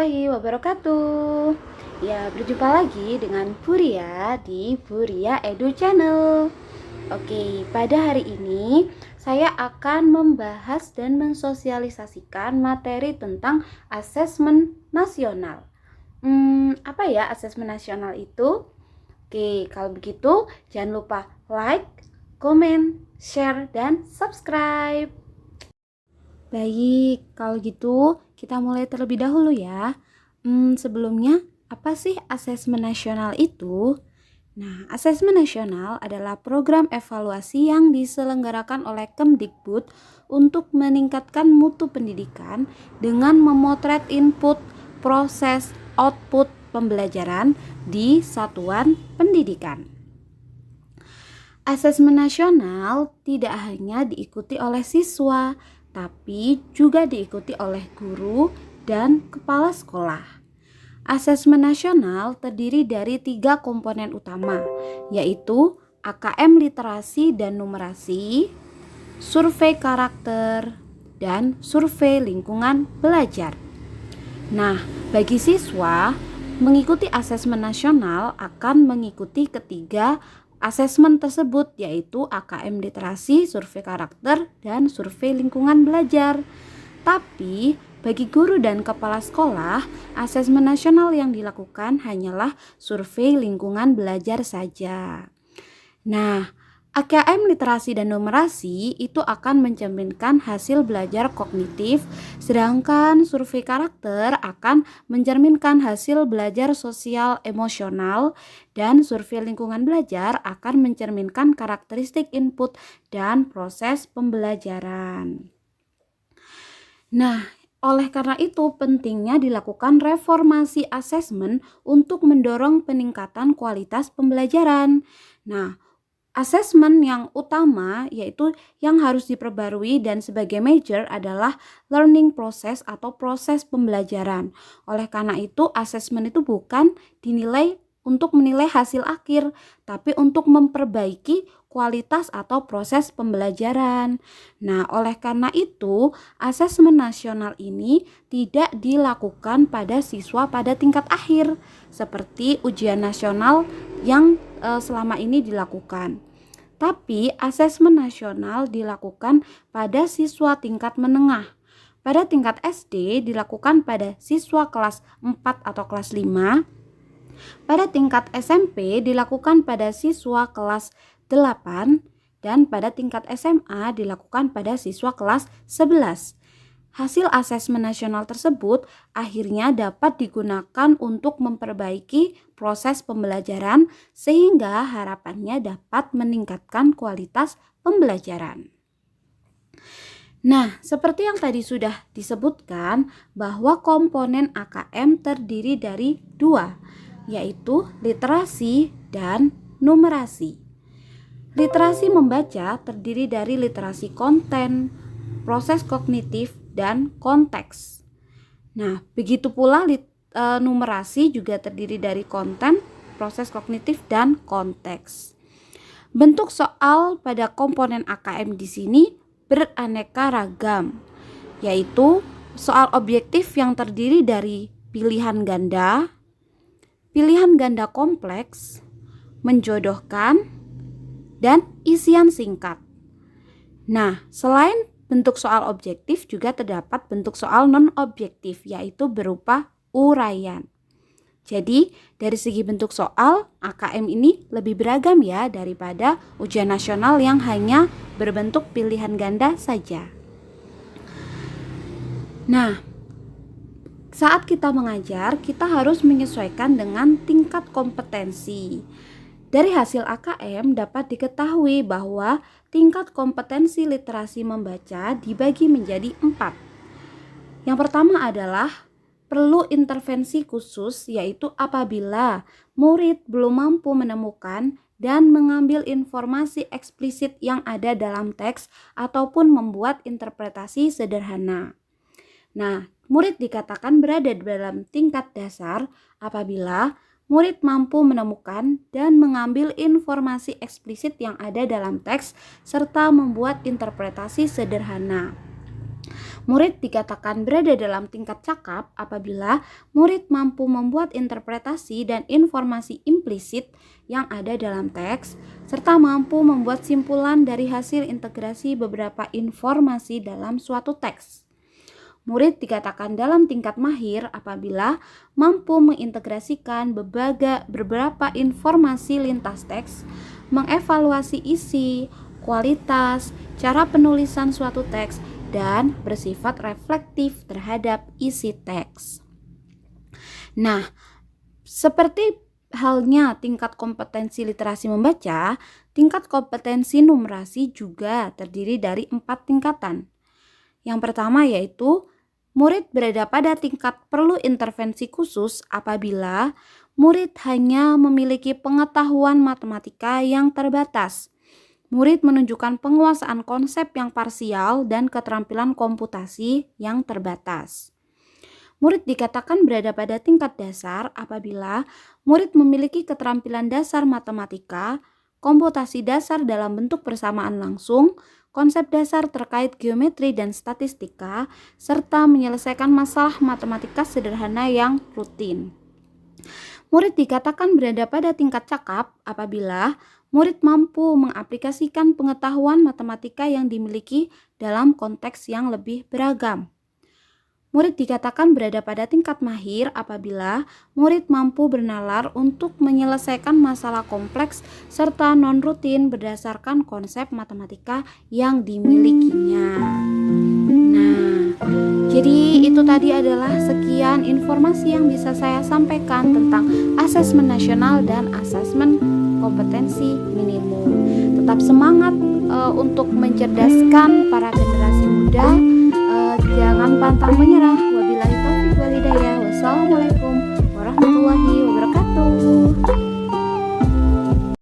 warahmatullahi wabarakatuh. Ya, berjumpa lagi dengan Buria di Buria Edu Channel. Oke, pada hari ini saya akan membahas dan mensosialisasikan materi tentang asesmen nasional. Apa ya asesmen nasional itu? Oke, kalau begitu jangan lupa like, komen, share, dan subscribe. Baik, kalau gitu kita mulai terlebih dahulu ya. Sebelumnya, apa sih asesmen nasional itu? Nah, asesmen nasional adalah program evaluasi yang diselenggarakan oleh Kemdikbud untuk meningkatkan mutu pendidikan dengan memotret input, proses, output pembelajaran di satuan pendidikan. Asesmen nasional tidak hanya diikuti oleh siswa, tapi juga diikuti oleh guru dan kepala sekolah. Asesmen nasional terdiri dari 3 komponen utama, yaitu AKM literasi dan numerasi, survei karakter, dan survei lingkungan belajar. Nah, bagi siswa, mengikuti asesmen nasional akan mengikuti ketiga asesmen tersebut, yaitu AKM literasi, survei karakter, dan survei lingkungan belajar. Tapi bagi guru dan kepala sekolah, asesmen nasional yang dilakukan hanyalah survei lingkungan belajar saja. Nah, AKM literasi dan numerasi itu akan mencerminkan hasil belajar kognitif, sedangkan survei karakter akan mencerminkan hasil belajar sosial emosional, dan survei lingkungan belajar akan mencerminkan karakteristik input dan proses pembelajaran. Nah, oleh karena itu pentingnya dilakukan reformasi asesmen untuk mendorong peningkatan kualitas pembelajaran. Nah, asesmen yang utama yaitu yang harus diperbarui dan sebagai major adalah learning process atau proses pembelajaran. Oleh karena itu, asesmen itu bukan dinilai untuk menilai hasil akhir, tapi untuk memperbaiki kualitas atau proses pembelajaran. Nah, oleh karena itu, asesmen nasional ini tidak dilakukan pada siswa pada tingkat akhir, seperti ujian nasional yang selama ini dilakukan. Tapi asesmen nasional dilakukan pada siswa tingkat menengah. Pada tingkat SD dilakukan pada siswa kelas 4 atau kelas 5. Pada tingkat SMP dilakukan pada siswa kelas 8 dan pada tingkat SMA dilakukan pada siswa kelas 11. Hasil asesmen nasional tersebut akhirnya dapat digunakan untuk memperbaiki proses pembelajaran sehingga harapannya dapat meningkatkan kualitas pembelajaran. Nah, seperti yang tadi sudah disebutkan bahwa komponen AKM terdiri dari 2, yaitu literasi dan numerasi. Literasi membaca terdiri dari literasi konten, proses kognitif, dan konteks. Nah, begitu pula numerasi juga terdiri dari konten, proses kognitif, dan konteks. Bentuk soal pada komponen AKM di sini beraneka ragam, yaitu soal objektif yang terdiri dari pilihan ganda kompleks, menjodohkan, dan isian singkat. Nah, selain bentuk soal objektif juga terdapat bentuk soal non-objektif, yaitu berupa uraian. Jadi, dari segi bentuk soal, AKM ini lebih beragam ya daripada ujian nasional yang hanya berbentuk pilihan ganda saja. Nah, saat kita mengajar, kita harus menyesuaikan dengan tingkat kompetensi. Dari hasil AKM dapat diketahui bahwa tingkat kompetensi literasi membaca dibagi menjadi 4. Yang pertama adalah perlu intervensi khusus, yaitu apabila murid belum mampu menemukan dan mengambil informasi eksplisit yang ada dalam teks ataupun membuat interpretasi sederhana. Nah, murid dikatakan berada dalam tingkat dasar apabila murid mampu menemukan dan mengambil informasi eksplisit yang ada dalam teks serta membuat interpretasi sederhana. Murid dikatakan berada dalam tingkat cakap apabila murid mampu membuat interpretasi dan informasi implisit yang ada dalam teks, serta mampu membuat simpulan dari hasil integrasi beberapa informasi dalam suatu teks. Murid dikatakan dalam tingkat mahir apabila mampu mengintegrasikan beberapa informasi lintas teks, mengevaluasi isi, kualitas, cara penulisan suatu teks, dan bersifat reflektif terhadap isi teks. Nah, seperti halnya tingkat kompetensi literasi membaca, tingkat kompetensi numerasi juga terdiri dari 4 tingkatan. Yang pertama yaitu murid berada pada tingkat perlu intervensi khusus apabila murid hanya memiliki pengetahuan matematika yang terbatas. Murid menunjukkan penguasaan konsep yang parsial dan keterampilan komputasi yang terbatas. Murid dikatakan berada pada tingkat dasar apabila murid memiliki keterampilan dasar matematika, komputasi dasar dalam bentuk persamaan langsung, konsep dasar terkait geometri dan statistika, serta menyelesaikan masalah matematika sederhana yang rutin. Murid dikatakan berada pada tingkat cakap apabila murid mampu mengaplikasikan pengetahuan matematika yang dimiliki dalam konteks yang lebih beragam. Murid dikatakan berada pada tingkat mahir apabila murid mampu bernalar untuk menyelesaikan masalah kompleks serta non-rutin berdasarkan konsep matematika yang dimilikinya. Nah, jadi itu tadi adalah sekian informasi yang bisa saya sampaikan tentang asesmen nasional dan asesmen kompetensi minimum. Tetap semangat untuk mencerdaskan para generasi muda. Jangan pantang menyerah. Wabillahi taufiq wal hidayah. Wassalamualaikum warahmatullahi wabarakatuh.